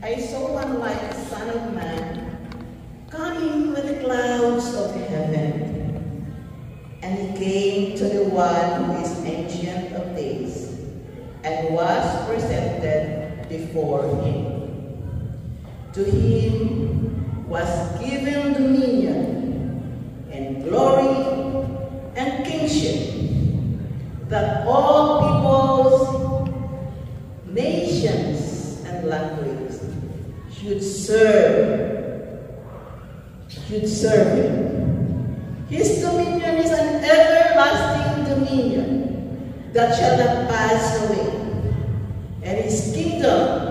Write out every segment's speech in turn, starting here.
I saw one like the Son of Man coming with the clouds of heaven, and he came to the one who is Ancient of Days, and was presented before him. To him was given dominion and glory and kingship, that all peoples, nations, and languages should serve him. His dominion is an everlasting dominion that shall not pass away, and his kingdom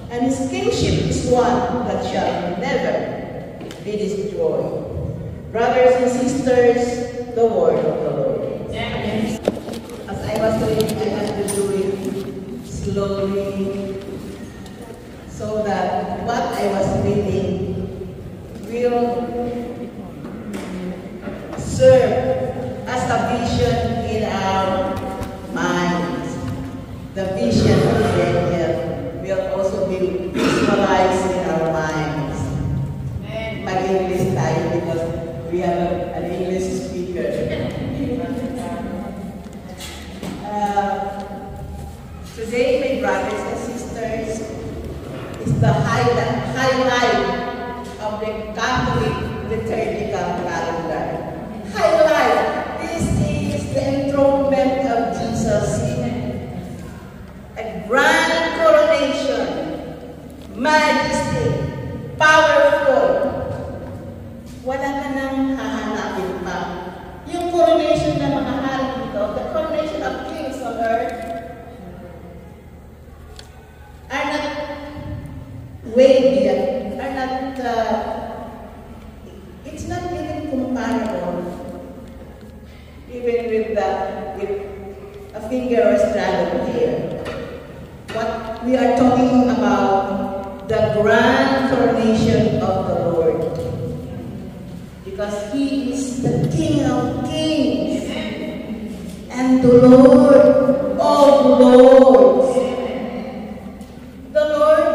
and his kingship is one that shall never be destroyed. Brothers and sisters, the word of the Lord. Amen. As I was reading, I had to do it slowly, so that what I was reading will serve as a vision in our minds. The vision of Daniel will also be visualized in our minds. Mag-English tayo because we have an English speaker. Today, my brothers and sisters, is the highlight of the Catholic liturgical calendar. Highlight. This is the enthronement of Jesus. A grand coronation, majesty, powerful. Wala ka nang hahanapin pa. Yung coronation ng mga hari dito, the coronation of kings on earth, are not weighty, are not, it's not even comparable, even with a finger or strand of hair. What we are talking about, the grand coronation of the Lord, because He is the King of Kings and the Lord of Lords. The Lord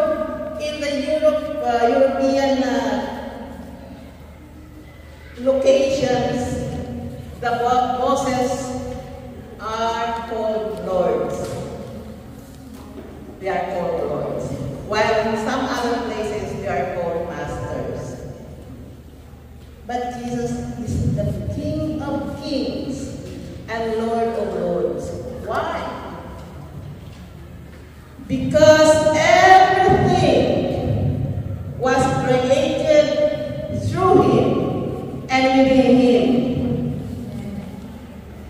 in the European locations, the bosses are called lords. They are called lords. While in some other places, they are called masters. But Jesus is the King of Kings and Lord of Lords. Why? Because everything was created through Him and within Him.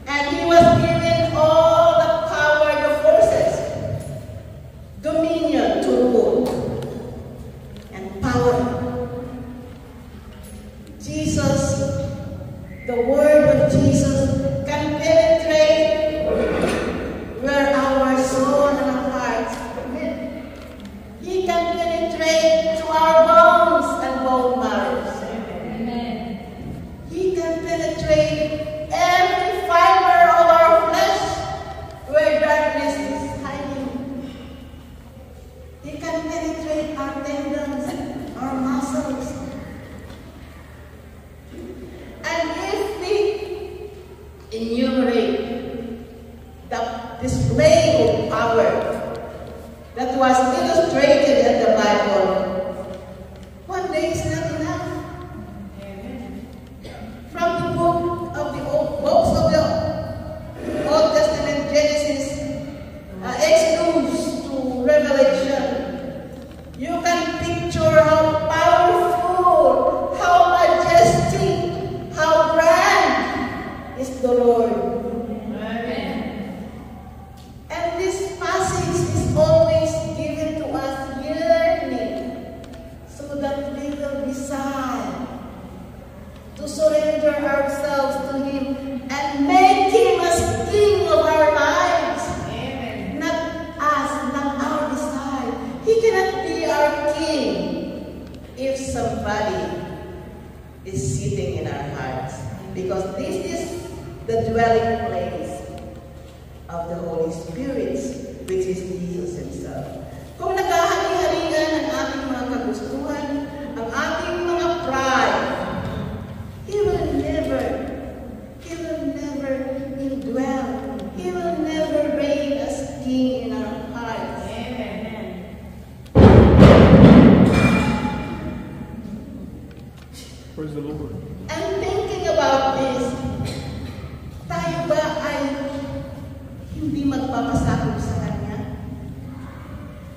And He was given all the power, the forces, dominion to rule, and power. Jesus, the word of Jesus, can penetrate where our soul and our hearts commit. He can penetrate to our bones and bone marrows. He can penetrate every fiber of our flesh where darkness is hiding. He can penetrate our tendons, our muscles. And if we enumerate the display of power that was illustrated in the Bible, one day is not enough. From the books of the Old Testament, Genesis, Exodus to Revelation, you can picture how powerful, how majestic, how grand is the Lord. Amen. And this passage is always given to us yearly, so that we will decide to surrender ourselves to Him and make Him as King of our lives. Amen. Not us, not our desire. He cannot be our King if somebody is sitting in our hearts, because this is the dwelling place of the Holy Spirit, which is Jesus Himself. Kung naghahari-harian ang ating mga kagustuhan, ang ating mga pride, He will never indwell. He will never reign as King in our hearts. Amen. Praise the Lord. I'm thinking about this. Tayo ba ay hindi magpapasakop sa Kanya?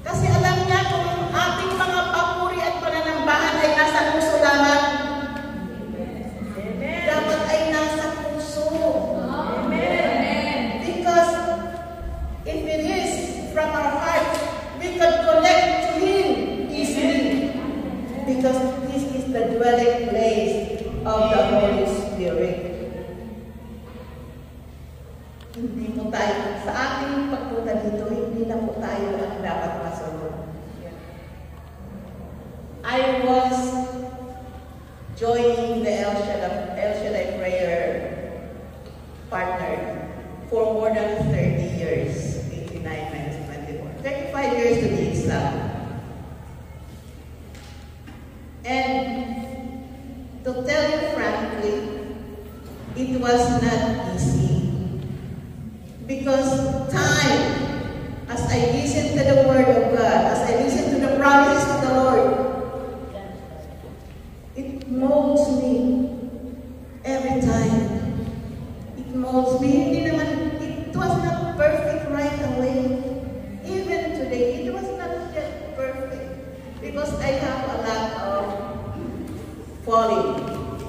Kasi alam niya kung ang ating mga papuri at pananambahan ay nasa puso lamang. Dapat ay nasa puso. Amen. Because if it is from our heart, we can connect to Him easily. Because this is the dwelling place of the Holy Spirit. Hindi mo tayo, sa ating pagpunta dito, hindi na po tayo ang dapat masunod. I was joining the El Shaddai prayer partner for more than 30 years, 89 minus 24, 35 years to be exact. And to tell you frankly, it was not easy. Because time, as I listen to the Word of God, as I listen to the promises of the Lord, it molds me every time. It molds me. Hindi naman, it was not perfect right away. Even today, it was not yet perfect. Because I have a lot of falling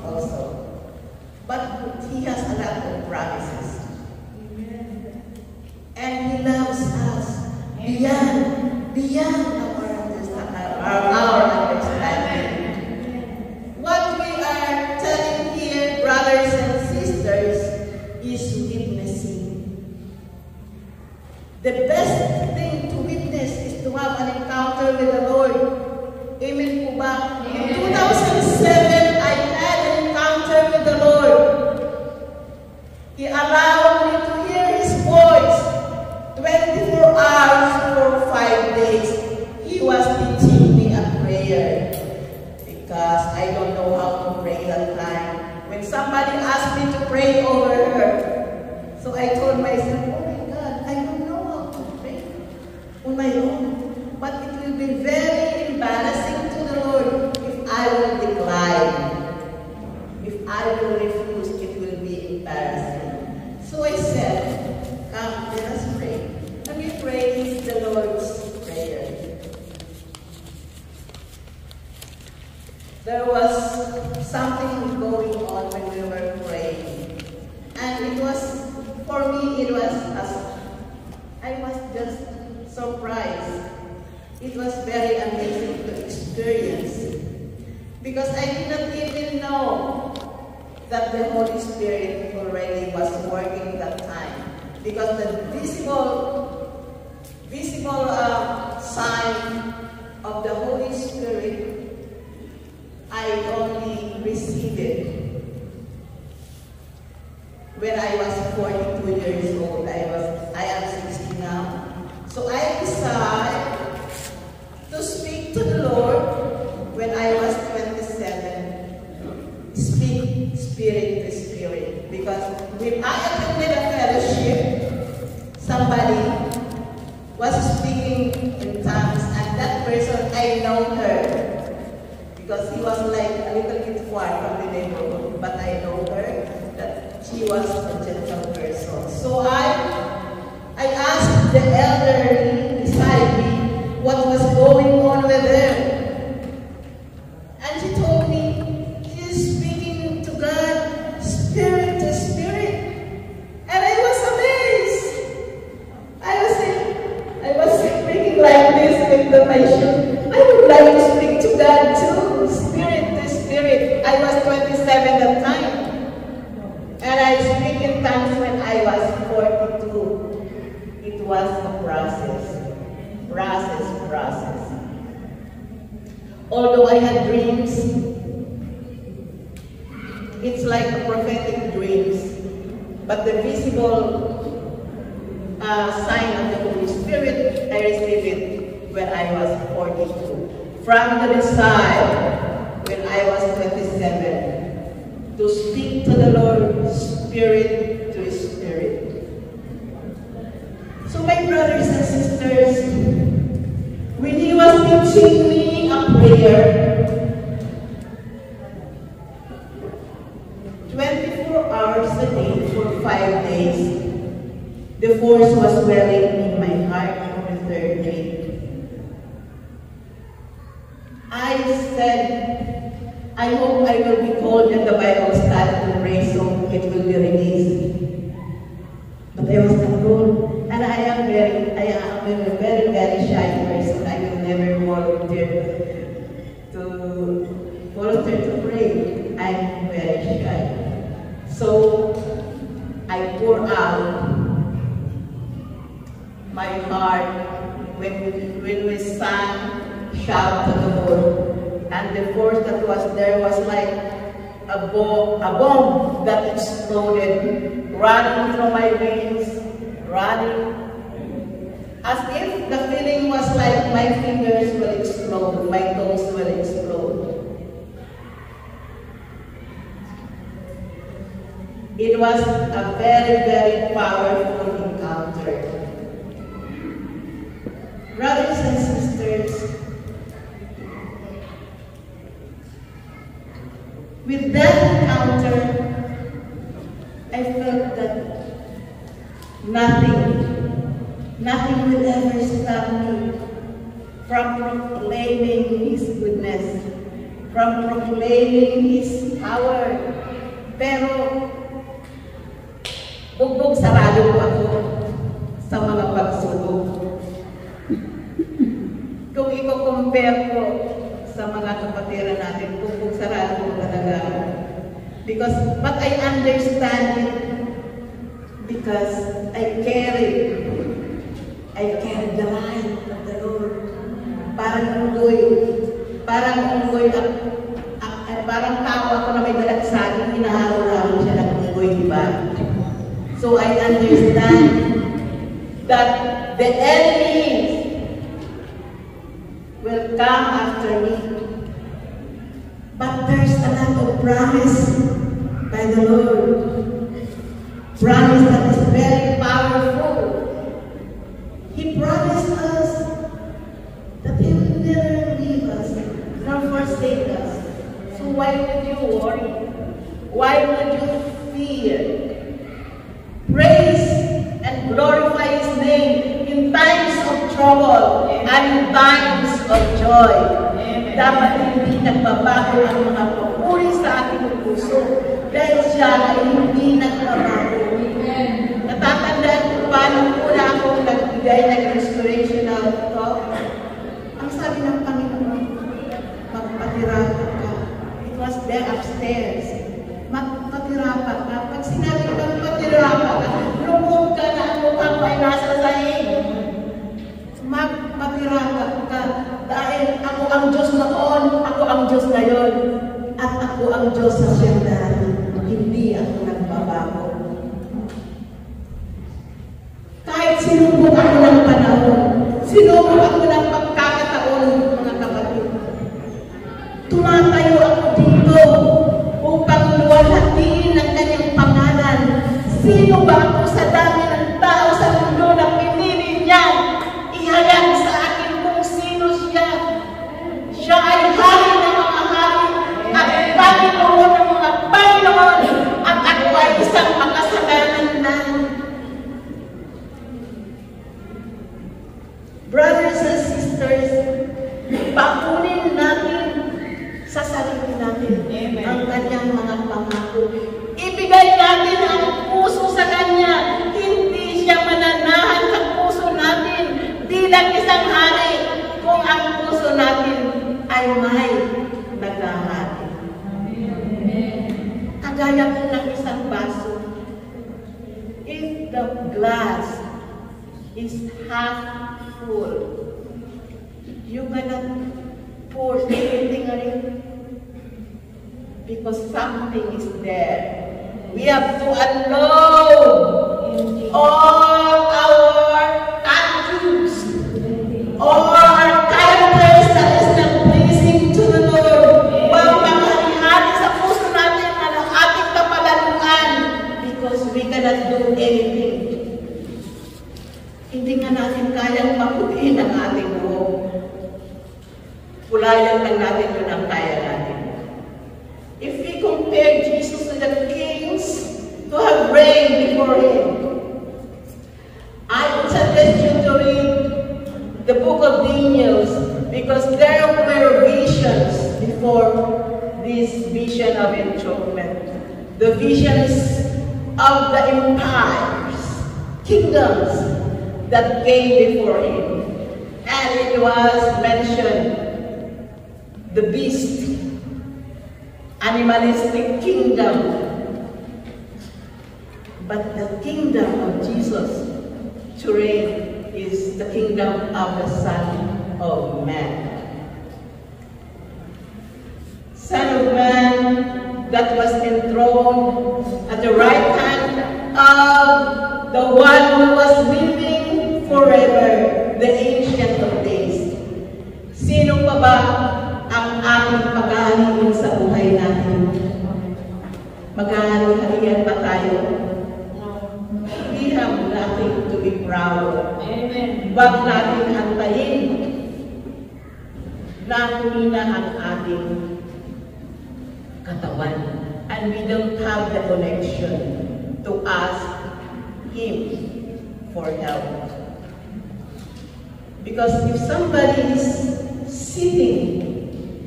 also. But He has a lot of promises. And He loves us beyond our understanding. What we are telling here, brothers and sisters, is witnessing. The best thing to witness is to have an encounter with the Lord. Amen po ba? In 2007, I had an encounter with the Lord. He allowed me to hear His voice 24 hours for 5 days. He was teaching me a prayer because I don't know how to pray that time. When somebody asked me to pray over her, so I told myself, oh my God, I don't know how to pray on my own. But it will be very embarrassing to the Lord if I will decline. If I will refuse, it will be embarrassing. So I said, come, let us pray. And we pray the Lord's Prayer. There was something going on when we were praying. And it was, for me, it was, I was just surprised. It was very amazing to experience. Because I did not even know that the Holy Spirit already was working that time. Because the visible sign of the Holy Spirit, I only received it when I was 42 years old. I am 60 now. So I decided to speak to the Lord when I was 27. Speak spirit to spirit. Because when I attended a fellowship, somebody was speaking in tongues, and that person, I know her. Because he was like a little bit far from the neighborhood, but I know her, that she was a gentle person. So I asked the elderly beside me what was going on with her. And she told me, she's speaking to God, spirit to spirit. And I was amazed. I was speaking like this with my shoe. I would like to speak to God too, spirit to spirit. I was 27 that time. And I speak in tongues when I was 42. It was a process. Although I had dreams, it's like a prophetic dreams. But the visible sign of the Holy Spirit, I received it when I was 42. from the desire when I was 27 to speak to the Lord spirit to spirit. So my brothers and sisters, when he was teaching me a prayer, 24 hours a day for 5 days, the force was welling in my heart on the third day. I said, I hope I will be called in the Bible study to pray so it will be released. But I was not called, and I am a very, very shy person. I will never volunteer to pray. I am very shy. So I pour out my heart when we sang, shout to the Lord. And the force that was there was like a bomb that exploded, running through my veins, running. As if the feeling was like my fingers will explode, my toes will explode. It was a very, very powerful encounter. Brothers and sisters, with that encounter, I felt that nothing will ever stop me from proclaiming His goodness, from proclaiming His power. Pero, bugbog sarado ako sa mga pagsubok. Kung i-compare ko sa mga kapatiran natin, bugbog sarado talaga. But I understand it because I carry the light of the Lord. Parang tao ako na may dalag sa akin, hinahalo-halo siya ng unggoy, di ba? So I understand that the enemies will come after me. But there's a lot of promise by the Lord. Promise that is very powerful. He promised us that He will never leave us nor forsake us. So why would you worry? Why would you fear? Praise and glorify His name in times of trouble and in times of joy. Dapat hindi nagbabago ang mga papuri sa ating puso dahil siya ay hindi nagbabago. Natatandaan ko paano una akong nagbigay ng inspirational talk. Ang sabi ng Panginoon, magpatirapan ka. It was there upstairs. Magpatirapan ka. Pag sinabi ko magpatirapan ka, lumog ka na ang mukha ko ay nasa sahig. Magpatirapan ka. Dahil ako ang Diyos noon, ako ang Diyos ngayon, at ako ang Diyos sa siyendari. Hindi ako nagbabago. Kahit sinubok ako ng panahon, sinubok ako ng pagkakataon, mga kapatid. Tumatayo ako dito upang luwalhatiin ang kanyang pangalan. Sino ba ako sa dami ng tao sa mundo na pinili niya? Ihayag sa akin kung sino siya. Siya ay hari ng mga hari at Panginoon ng mga Panginoon at ako ay isang makasalanan lang. Brothers and sisters, pakunin natin sa sarili natin ang kanyang mga pangako. Ibigay natin ang puso sa kanya. Hindi siya mananahan sa puso natin bilang isang hari kung ang puso natin ay may naghahari. Kagaya po ng isang baso. If the glass is half full, you cannot pour anything on it because something is there. We have to unload all our attitudes, all our characters that is not pleasing because we cannot do anything. Hindi nga natin kayang maputiin ang ating buhok. Kulayan lang natin yun ang kaya natin. If we compare Jesus to the kings to have reigned before Him, I would suggest you to read the book of Daniel, because there were visions before this vision of enthronement. The visions of the empires, kingdoms that came before Him. And it was mentioned, the beast, animalistic kingdom. But the kingdom of Jesus to reign is the kingdom of the Son of Man. Son of Man that was enthroned at the right hand of the one who was living forever, the Ancient of Days. Sino pa ba ang aming pag-aalihin sa buhay natin? Mag-aali-halian ba tayo? We have nothing to be proud of. Amen. Huwag natin hantayin na humina ang ating katawan. And we don't have the connection to ask Him for help. Because if somebody is sitting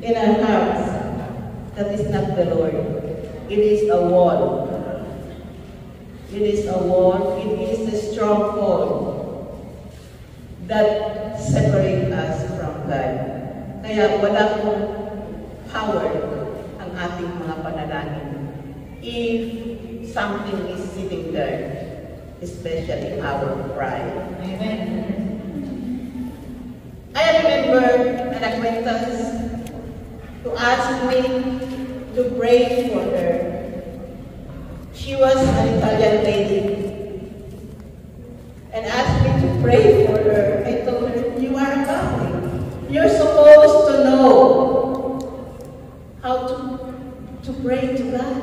in our hearts, that is not the Lord. It is a wall. It is a wall. It is a stronghold that separates us from God. Kaya wala pong power ang ating mga panalangin if something is sitting there, especially our pride. Amen. I remember an acquaintance who asked me to pray for her. She was an Italian lady and asked me to pray for her. I told her, you are a Catholic. You're supposed to know how to pray to God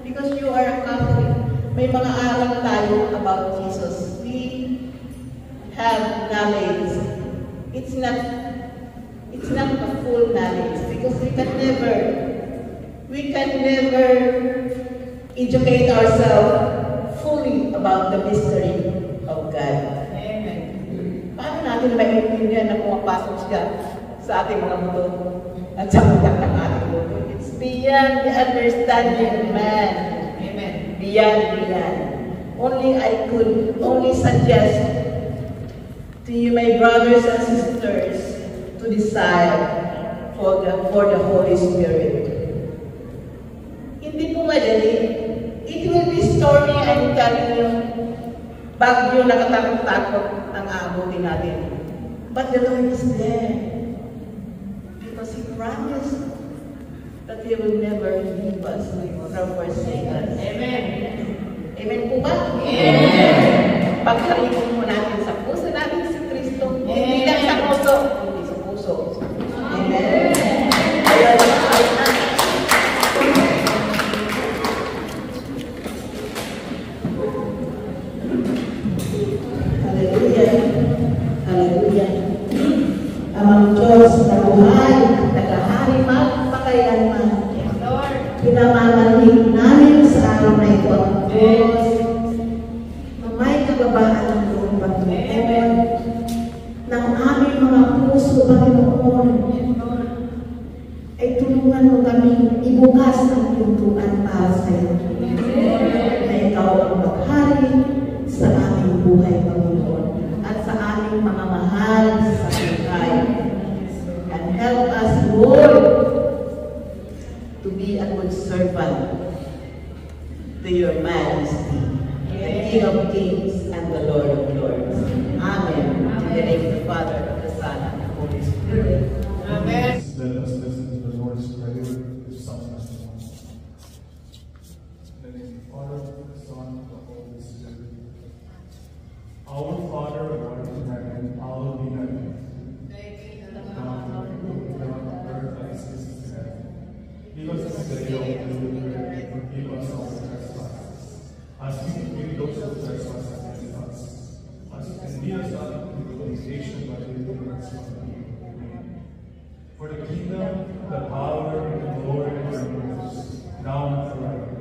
because you are a Catholic. May mga aral tayo about Jesus. We have knowledge. It's not a full knowledge because we can never educate ourselves fully about the mystery of God. Amen. Paano natin maintindihan na pumapasok siya sa ating mga mundo at sa utak ng ating mundo? It's beyond the understanding of man. Amen. Beyond. I could only suggest to you, my brothers and sisters, to decide for the Holy Spirit. Hindi po madali. It will be stormy, I'm telling you. Bagyo na katakot-takot ang aabutin natin. But the Lord is there. Because He promised that He will never leave us nor forsake us. Amen. Amen po ba? Amen. Pagkaritin mo natin sa puso natin si Kristo. Hindi lang sa puso, hindi sa puso. Amen. Ayan. Hallelujah. Amang Diyos na buhay, nagahari magpakailanman. Pinamamanhig namin sa araw na ito ang Diyos na may kagabaan ng buong Panginoon ng aming mga puso, Panginoon, ay tulungan mo kami ibukas ang pintuan para sa iyo. Na ikaw ang maghari sa aming buhay, Panginoon, at sa aming mga mahal sa buhay. And help us, Lord, to be a good servant to your majesty, the King of Kings and the Lord of Lords. Amen. In the name of the Father, of the Son, and the Holy Spirit. Amen. Let us listen to the Lord's Prayer with Psalm 91. In the name of the Father, of the Son, and the Holy Spirit. Our Father, who art in heaven, hallowed be thy name. Give us this day our daily bread, and forgive us our trespasses, as we dispensation by the Son. For the kingdom, the power, and the glory are yours, now and forever.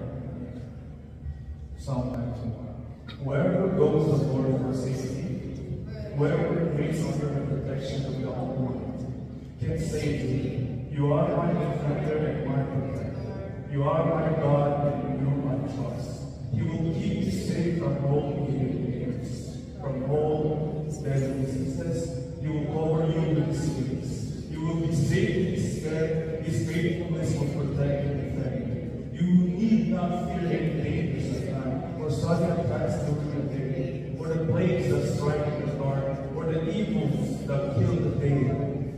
Psalm 19. Wherever goes the Lord for safety, wherever it reads under the protection of the Almighty, can say to me, you are my defender and my protector. You are my God, and in you I trust. He will keep you safe from all evils, from all deadly diseases. He will cover you with his wings. You will be safe in his care. His faithfulness will protect and defend you. You need not fear any dangers at night, or sudden attacks during the day, or the plagues that strike in the dark, or the evils that kill the day.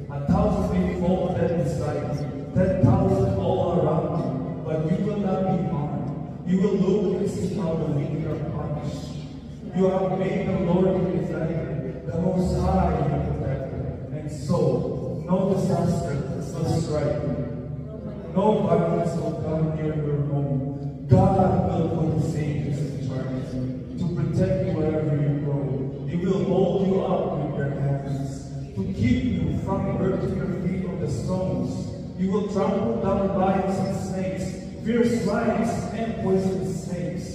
1,000 may fall dead beside you, 10,000 all around you, but you will not be harmed. You will look and see how the wicked are punished. You have made the Lord your defender, the Most High your protector, and so no disaster will strike you. No violence will come near your home. God will put his angels in charge to protect you wherever you go. He will hold you up with their hands to keep you from hurting your feet on the stones. You will trample down lions and snakes, fierce lions and poisonous snakes.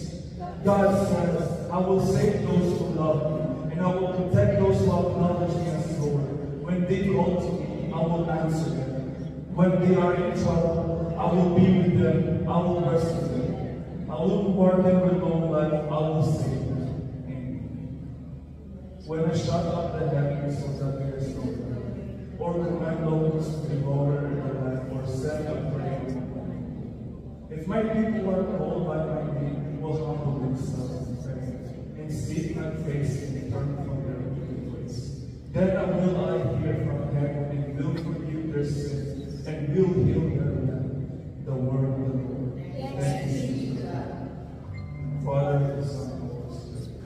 God says, I will save those who love me, and I will protect those who acknowledge me as Lord. When they call to me, I will answer them. When they are in trouble, I will be with them. I will rescue them. I will reward them with long life. I will save them. Amen. When I shut up the heavens so that there is no rain, or command locusts to devour the land, or send a plague, if my people are called by my name, will humble themselves and pray, and seek my face and turn from their wicked ways, then will I hear from heaven and will forgive their sins and will heal their land. The word of the Lord. Thanks be to God. Father, the Son, and the Holy Spirit.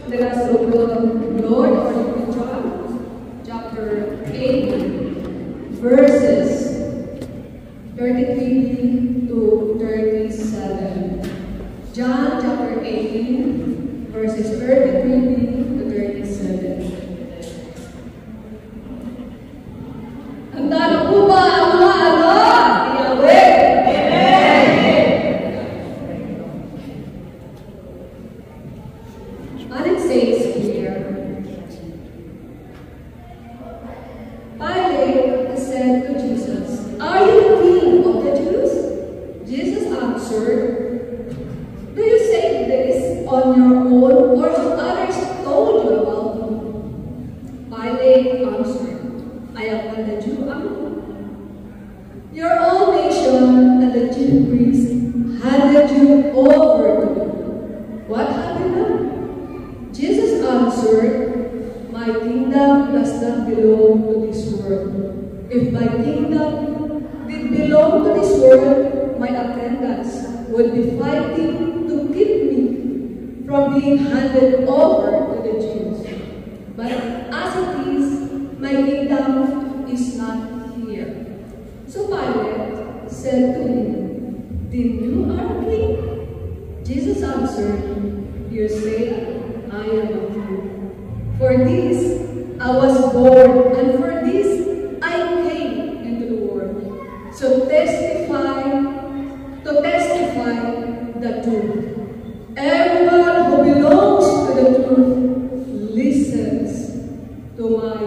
Let us open the Lord according to John chapter 8. verses 33 to 37. John chapter 18, verses 33 to 37. Handa na po ba ang mga anak ni Yahweh? Amen! And it says here, Pilate said to Jesus, "Are you the king of the Jews?" Jesus answered, "Do you say this on your own, or have others told you about me?" Pilate answered, "I am not a Jew, am I? Your own nation and the chief priests handed you over to me. What happened now?" Jesus answered, "My kingdom does not belong to this world. If my kingdom did belong to this world, my attendants would be fighting to keep me from being handed over to the Jews. But as it is, my kingdom is not here." So Pilate said to him, "Then you are a king?" Jesus answered, "You say I am a king. For this I was born, and for this I came into the world. So testify the truth. Everyone who belongs to the truth listens to my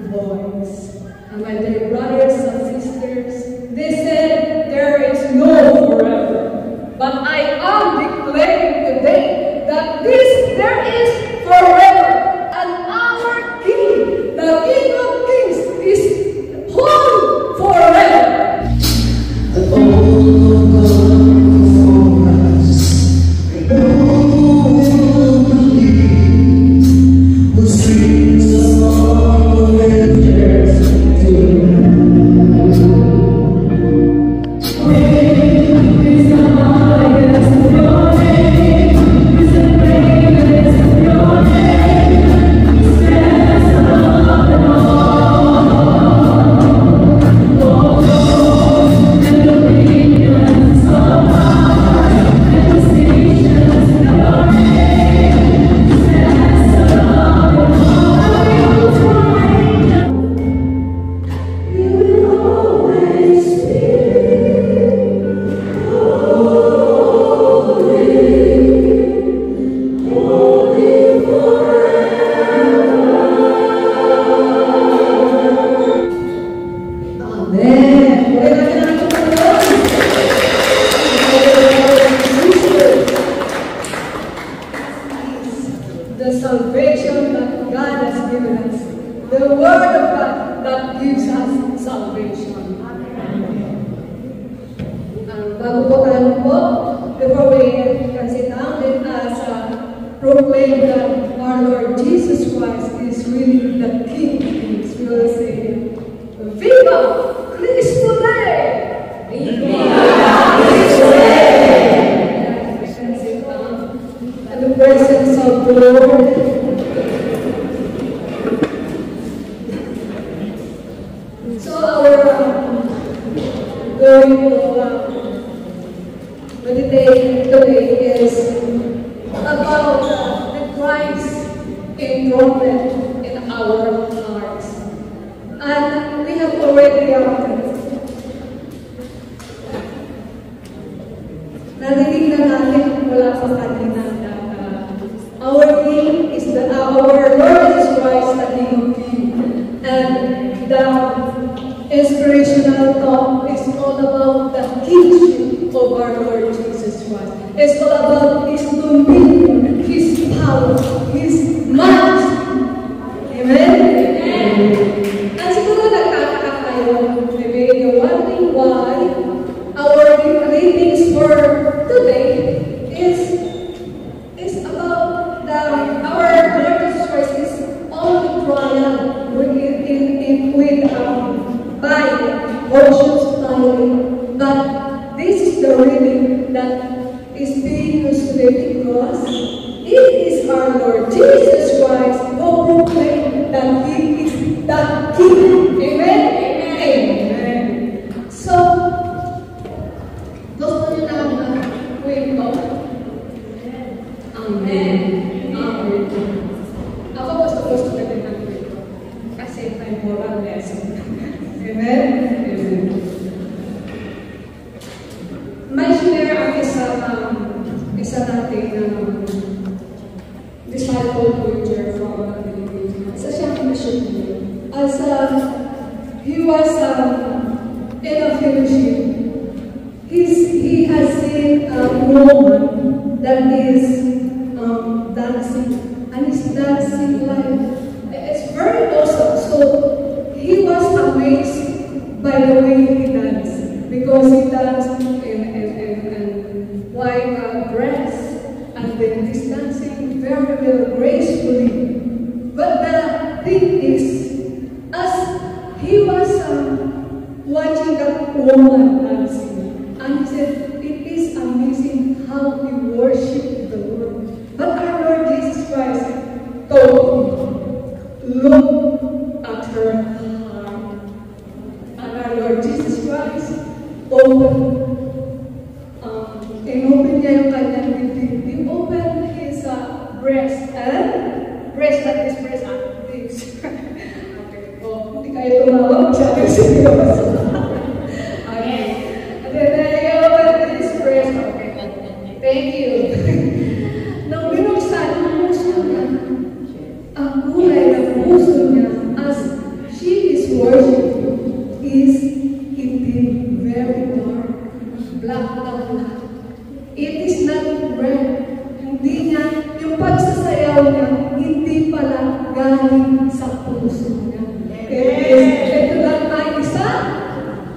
voice." And my dear brothers and sisters, they said there is no forever. But I am declaring today that there is forever. And our King, the King of Kings, is holy forever. The salvation that God has given us. The Word of God that gives us salvation. Bago po tayo po, before we can sit down, let us proclaim that our Lord Jesus Christ is really the King of Kings. We will say, "Viva Cristo Rey!" Viva Cristo Rey! We can sit down in the presence of the Lord. So our going to meditate today is about the Christ enthronement in our hearts. And we have already narinig na natin mula sa kanina na our King is our Lord Jesus Christ, the King of Kings. And the inspirational talk is all about the kingship of our Lord Jesus Christ. It's all about His dominion, His power, His majesty. Amen? Amen. At siguro nagtataka kayo, important lesson. Amen? Amen. May share ang isa nating disciple preacher from the Philippines. Isa siyang missionary. He was in a fellowship. He has seen a woman that is dancing, and is dancing live. It's very awesome. So he was amazed by the way he danced, because he danced in white dress, and then he's dancing very well, gracefully. But the thing is, as he was watching that woman dancing, and he said, it is amazing how he worshipped the Lord. But our Lord Jesus Christ told him, look at her heart. And our Lord Jesus Christ opened niya yung kanyang bibig. He opened his breast, and breast like this, breast like this. Okay. Oh, hindi kayo tumawag, sabi seryoso. Okay. And then he opened his breast. Okay. Thank you. Nang binuksan ang puso niya, ang kulay ng puso niya as she is worshiping is itim, very dark, black na black. It is not red. Hindi niya, yung pagsasayaw niya, hindi pala galing sa puso niya. Ito lang ay isa,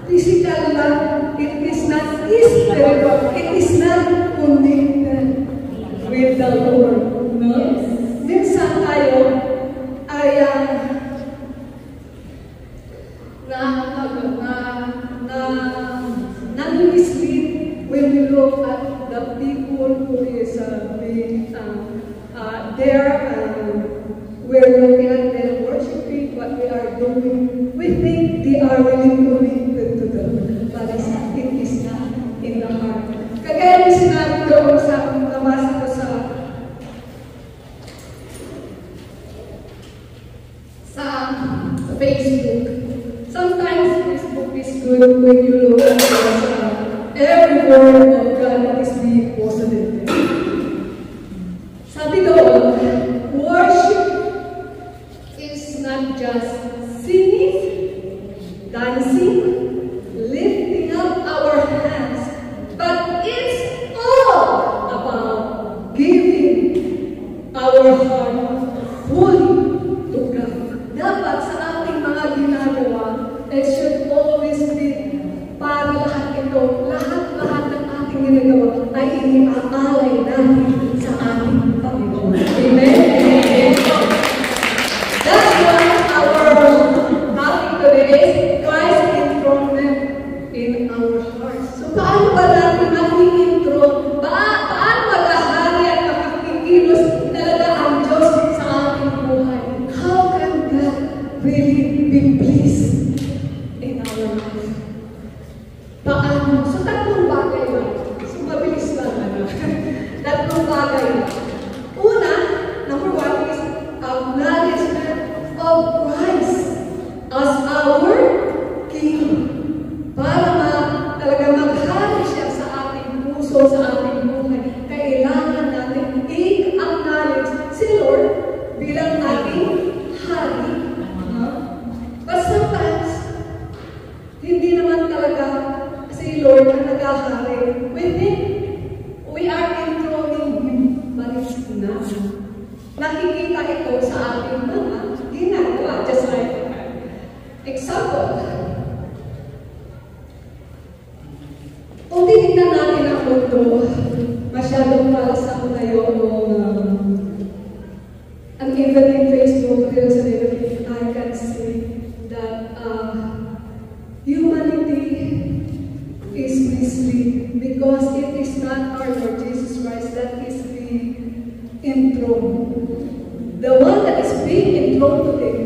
physical lang, it is not spiritual, it is not connected with the Lord. No? Minsan tayo ay mislead when we look at the people who is being there, we're looking at them worshiping what we are doing. We think they are really connected to the Lord, but it is not in the heart. Kagaya ni sinabi doon sa nabasa ko sa Facebook. Sometimes Facebook is good when you look at every word of God that is being posted there. Sabi doon, worship is not just singing, dancing, lifting up our hands, but it's all about giving our heart fully to God. Dapat sa ating mga ginagawa, it should always be para lahat ito, lahat ng ating ginagawa ay iniaalay natin sa ating Panginoon. Amen? Amen. That's why our topic today is Christ enthronement in our hearts. So paano ba natin nag-i-enthrone? Paano maghahari at makikilos talaga ang Diyos sa ating buhay? How can God really be pleased in our life? Paano? So tatlong bagay lang. So mabilis lang. Tatlong bagay lang. Una, number one is acknowledgement of Christ as our King. Para talaga maghari siya sa ating puso, sa ating buhay, kailangan natin i-acknowledge si Lord bilang ating hari. But sometimes, hindi naman talaga si Lord ang naghahari. We think we are enthroning Him, but it's not. Nakikita ito sa ating mga ginagawa. Just like example, kung titignan natin ang mundo, masyadong para sa ngayon and even in Facebook, reels and everything, I can see that humanity is mislead because it is not our Lord Jesus Christ that is being enthroned. The one that is being enthroned today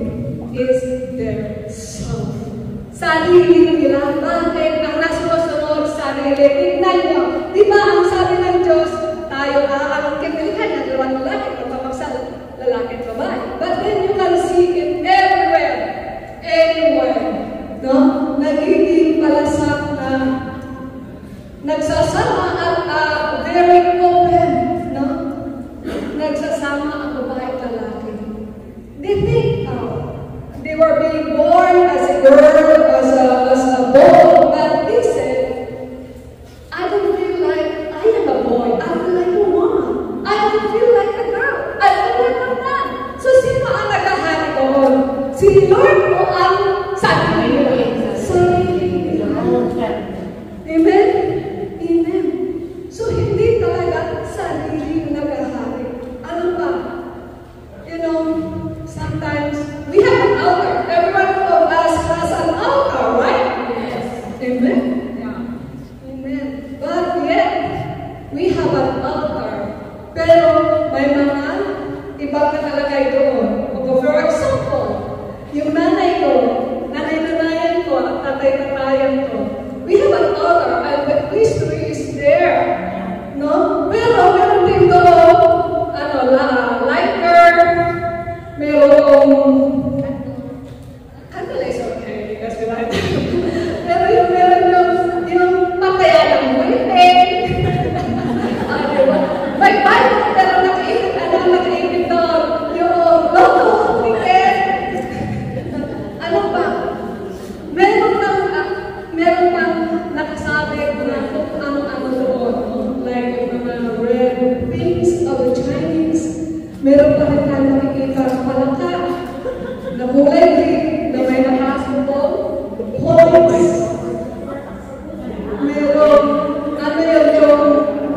is their self. Sarili nila, bakit ang nasusunod sarili? Tignan nyo, di ba ang sabi ng Diyos, tayo ang kinilihan na dalawang lalaki, magpapagsa lalaki at babae. But then you can see it everywhere. be born as a girl, as a boy, but he said, I don't feel like I am a boy. I feel like a woman. I don't feel like a girl. I feel like a man. So, sino ang naghahari doon? Si Lord o ang sarili? Sarili. Amen? Amen. So, hindi talaga sarili yung naghahari. Ano ba? You know, sometimes we have an altar. Every one of us has an altar, right? Yes. Amen? Yeah. Amen. But yet, we have an altar. Pero may mga ibang nakalagay doon. For example, yung nanay ko, nanay-nanayan ko, at tatay-tatayan ko, we have an altar and the history is there. No? Pero meron din doon, lighter, merong candle is okay because we like it. Pero yung patayan ng bulitin. May Bible, pero nakaibig doon. Yung loto, ticket. Ano pa? Meron pang nakasabi na kung ano-ano doon. Like yung mga red things of the Chinese. Meron pa rin tayo nakikita ng palaka. Na kulay green, na may nakasumpong. Horns. Meron, yung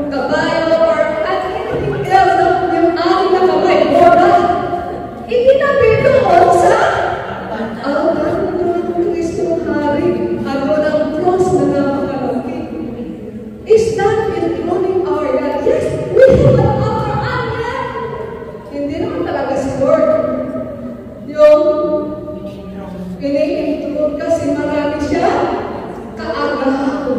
kabayo or anything else na yung ating na kamay. Bola. Itinabi doon sa altar ng Kristong Hari. Ako ng cross na napakalaki. Is that including our God? Yes, we have an altar and yet, hindi naman talaga si Lord. Yung ini-include kasi marami siya kaagahan.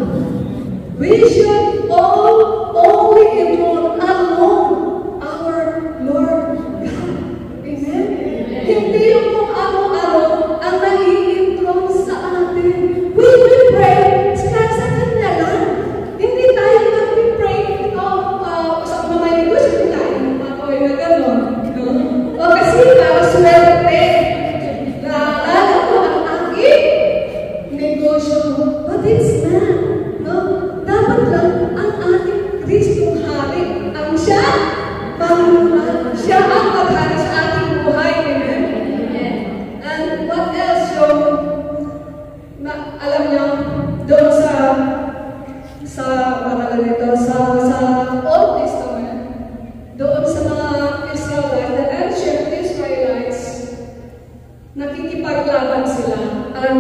We should only include alone our Lord God. Amen? Hindi yung kung ano-ano ang nai-include sa atin. We will pray sa Kanya lang. Hindi tayo mag-pray sa mga negosyo. Hindi tayo mag-pray na gano'n. O kasi para swerte na lalo ko ang aking negosyo. But it's not. No? Dapat lang ang ating Kristong Hari. Ang siya, Panginoon. Siya ang maghari sa ating buhay. Amen? And what else yung alam niyo, doon sa Old Testament, doon sa mga Israelites, the ancient Israelites, nakikipaglaban sila. And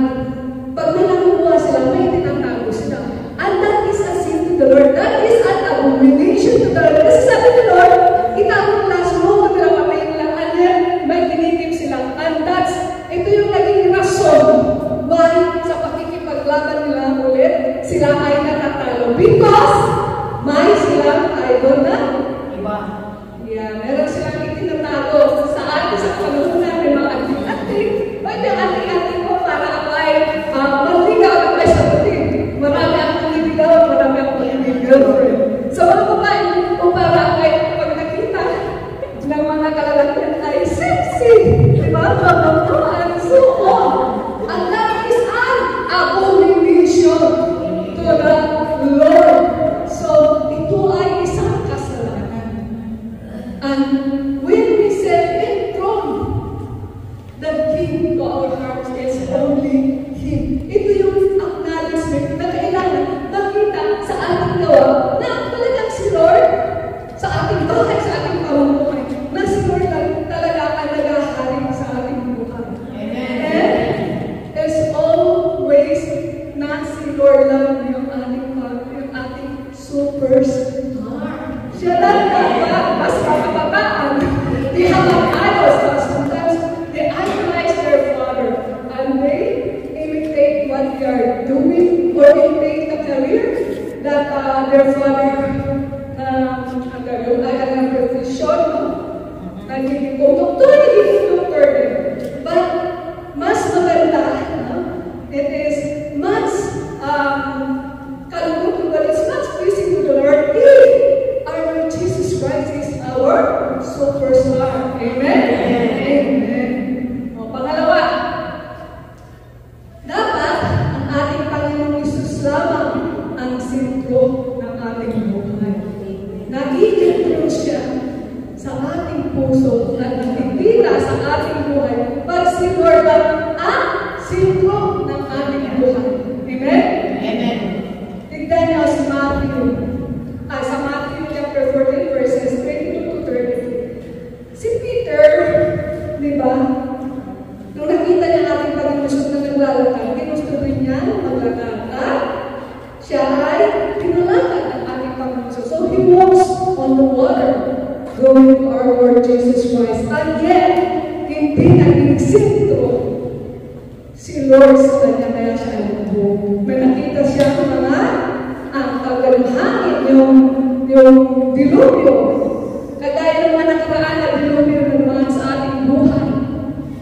pag may nakukuha sila, may tinatago sila. And that is a sin to the Lord. That is an abomination to the Lord. Kasi sabi ni Lord, itago nila, sumuko nila, patayin nila, and then may tinitip sila. And ito yung naging rason why sa pakikipaglaban nila ulit, sila ay natatalo. Because may silang idol na iba. Yeah, meron silang itinatago sa atin sa panahon natin, mga ating-ating. Pwede yung ating-ating ko para ako ay manligaw at may sagutin. Marami akong ligaw, marami akong ligaw girlfriend. So mga babae, kung para ako ay pag nakita ng mga kalalakihan ay sexy. Diba? Ang suko. And that is an abomination to the Lord. So, ito ay isang kasalanan. And when we say enthroned, the King to our hearts is only Him. Ito yung acknowledgement na kailangan makita sa ating gawa na talagang si Lord sa ating bahay, sa ating pamumuhay, na si Lord lang talaga ang naghahari sa ating buhay. Amen? And it's always na si Lord lang yung ating superstar. Siya lang mas kapababaan. They have idols, but sometimes they idolize their father and they imitate what they are doing or imitate the career that their father naging profession, naging conductor din. But mas maganda, it is much but it's much pleasing to the Lord if our Lord Jesus Christ is our superstar. Amen? Amen. O, pangalawa, dapat ang sentro ng ating buhay. Amen? Amen. Tignan niyo si Matthew. Sa Matthew chapter 14 verses 22 to 30. Si Peter, di ba? Nung nakita niya ating pag-imusot na naglalakad, ginusto rin niya maglakad. Siya ay pinalakad ang ating pag-imusot. So he walks on the water, going to our Lord Jesus Christ. And yet, hindi naging sentro si Lord sa kanya, kaya siya ay lumubog. May nakita siya ng mga ang tagalhangin, yung dilubyo. Kagaya ng mga nakaraan na dilubyo na naman sa ating buhay.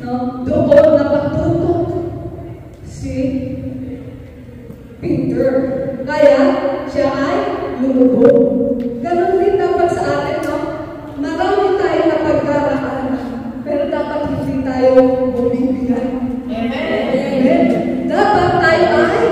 No? Doon napatutok si Peter. Kaya siya ay lumubog. Ganon din dapat sa atin, no? Marami tayo na pagkaraan, pero dapat hindi tayo bumibigay. Amen. Dapat tayo ay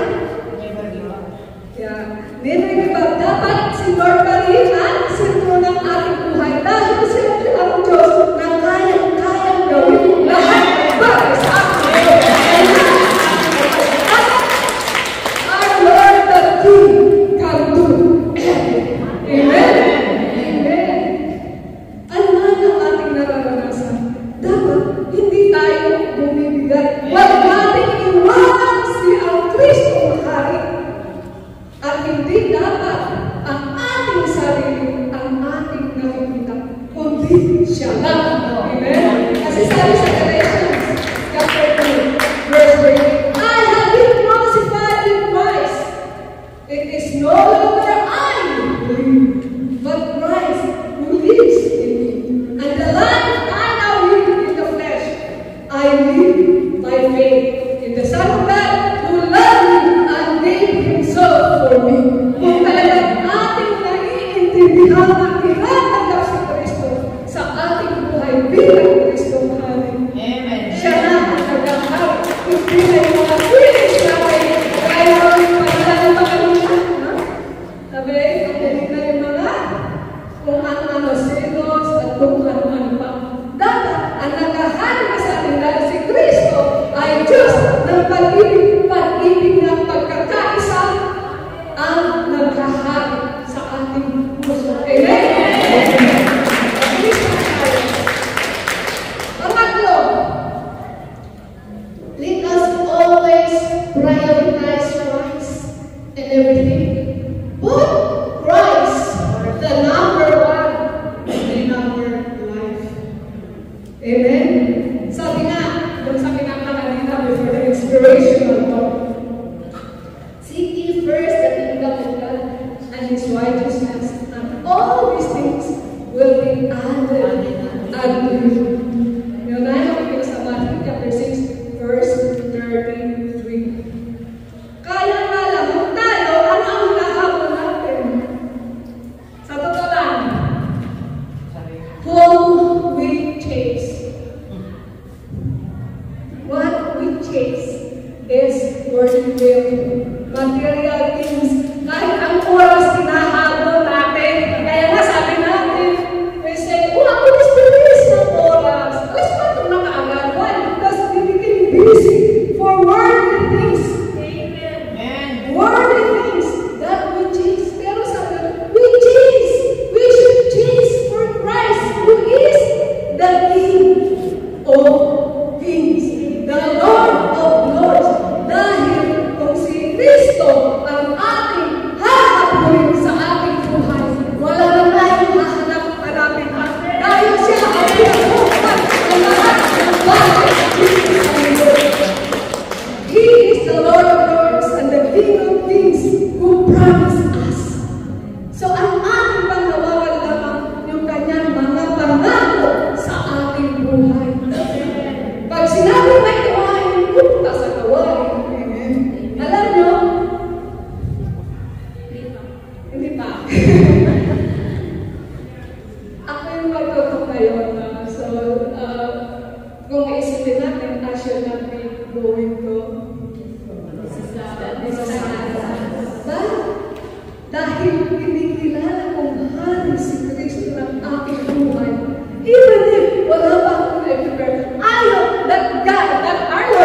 never give up. Dapat si Lord pa rin ang sentro ng ating buhay. Dahil siyempre ang Diyos na kayang-kayang gawin lahat para sa ating buhay. Our Lord the King can do everything. Amen? Amen. Ano man ang ating nararanasan? Dapat hindi tayo bumibigay. Huwag natin iwanan si ang Kristo mahari. At hindi dapat ang ating sarili ang ating nakikita, kundi siya lang. Amen? Kasi sabi sa Galatians chapter 2, verse 3, I have been crucified with Christ. It is no longer I who live, but Christ who lives in me. And the life I now live in the flesh, I live by faith in the Son of God who loved me and gave Himself for me. Kung talagang ating naiintindihan at tinatanggap si Kristo sa ating buhay bilang Kristo mahali. Amen. Siya na ang nagahari. Hindi na yung mga feelings natin. Kaya yung paglalang makanina. Sabi, hindi na yung mga kung ano-ano selos at kung ano-ano pa. Dapat ang nagahari sa ating dahil si Kristo ay Diyos ng pag-ibig ng pagkakaisa ang naghahari sa ating puso. Amen? Pangatlo, Let us always prioritize Christ in everything. Put Christ the number one in our life. amen? Sabi nga, doon sa pinakakanina before the inspirational talk, seek ye first the kingdom of God and His righteousness, and all these things will be added unto you. Yung nahin sa Matthew chapter 6, verse 33. Kaya nga lang, kung tayo, ano ang hinahabol natin? Sa totoo lang, whom we chase. What we chase is worldly will, material things. Kahit ang oras tinahabol natin. Kaya nga sabi natin, we say, ang bilis-bilis ng oras. Alas pa ito na kaagad. Why? Because we became busy for worldly things. Amen. Worldly things that we chase. Pero sabi, we should chase for Christ, who is the King of Kings, the Lord of Lords. Dahil kung si Kristo ang ating hahabulin sa ating buhay, wala na tayong hahanap-hanapin pa. Dahil siya ang pinagbukan ng lahat ng bagay dito sa mundo. He is the Lord of Lords and the King of Kings who promised us. So ang ating panghawakan lamang yung kanyang mga pangako sa ating buhay. Pag sinabi may gawain, pupunta sa gawain. Amen. Alam nyo, hindi pa. Ako yung magtutok ngayon. Kung maisipin natin, I should not be going to dahil kinikilala kong hari si Kristo ng aking buhay. Even if wala pa akong prepare, I know that God, that our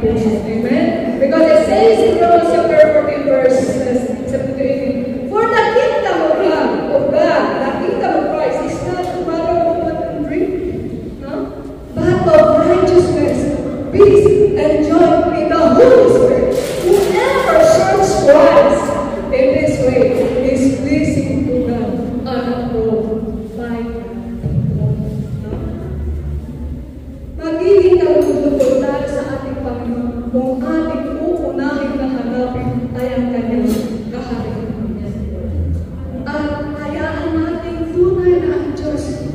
puso. Amen? Because it says in Romans chapter 14 verse 17, for the kingdom of God, the kingdom of Christ is not a matter of food and drink, no? But of righteousness, peace, and joy in the Holy Spirit. Whoever serves Christ in this way is pleasing to God and approved by God. Magiging kalugod tayo sa ating Panginoon kung ating uunahin na hanapin ay ang kanyang kaharian. At hayaan natin tunay na ang Diyos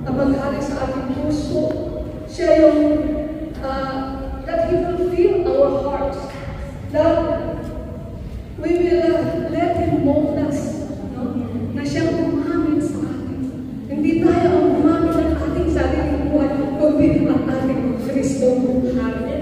ang maghari sa ating puso. Siya yung that He will fill our hearts. That we will let Him mold us. No? Na siyang gumamit sa atin. Hindi tayo ang gumamit ng ating sariling buhay, kundi ang ating Kristong hari.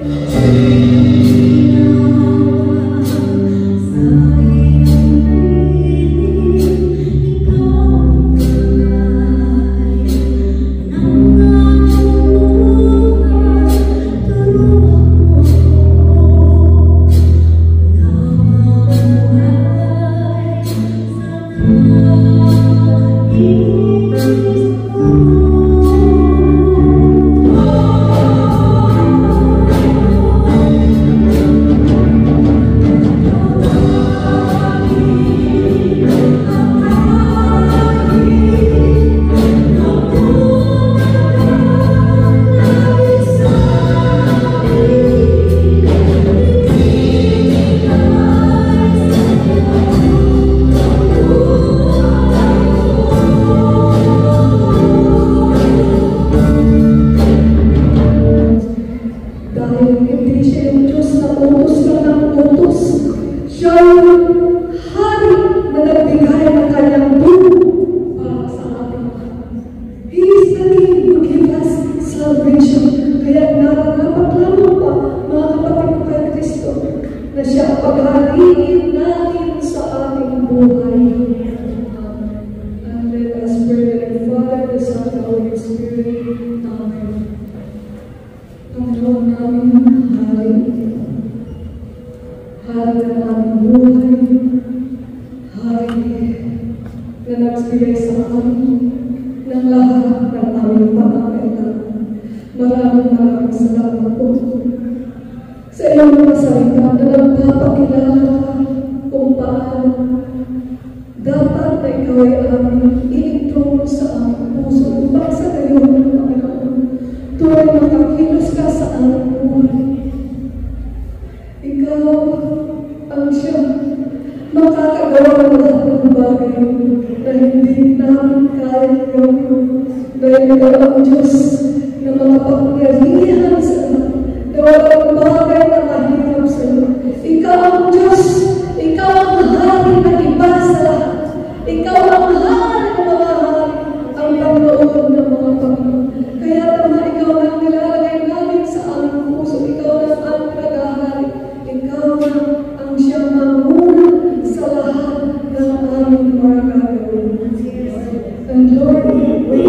Maraming salamat po sa iyong mga salita na nagpapakilala kung paano dapat na ikaw ay aming iintro sa aming puso upang sa gayon ng Panginoon tuwing makakilos ka sa aming buhay. Ikaw ang siya makakagawa ng lahat ng bagay na hindi namin kaya gawin dahil ikaw ang Diyos na makapangyarihan sa lahat, na walang bagay na mahirap sa iyo. Ikaw ang Diyos, ikaw ang hari na iba sa lahat. Ikaw ang hari ng mga hari, ang Panginoon ng mga Panginoon. Kaya naman ikaw ang nilalagay namin sa aming puso. Ikaw ang aming nag-ahari. Ikaw ang siyang mamuna sa lahat ng aming mga gagawin. And Lord, we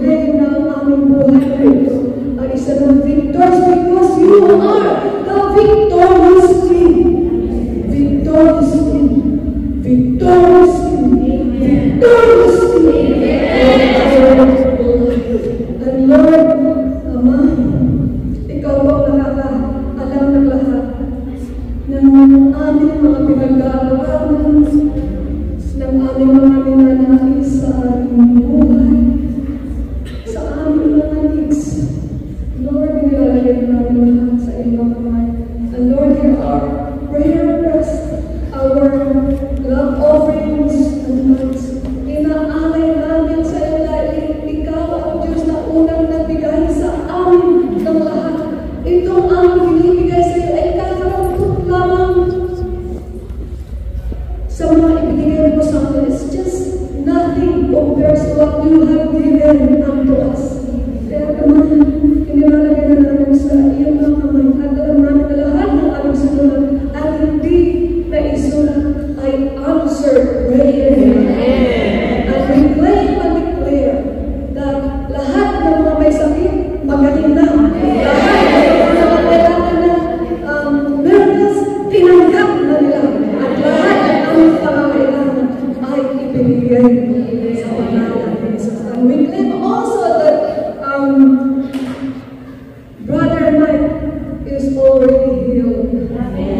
claim na ang aming buhay na ito ay isa ng victors because you are the victorious King. Victorious King. Victorious King. Victorious King. And Lord, Ama, ikaw ang nakakaalam ng lahat ng aming mga pinag-aaralan, ng aming mga ninanais sa aming buhay, sa aming mga needs. Lord, nilalagay namin lahat sa iyong kamay. And Lord, hear our prayer request, our love offerings, and thanks. Inaalay namin sa iyo dahil ikaw ang Diyos na unang nagbigay sa amin ng lahat. Itong aming binibigay sa iyo ay kakarampot lamang sa mga ibigay mo sa amin. It's just nothing compares to what you have given unto us. Kaya naman, inilalagay na namin sa iyong already healed.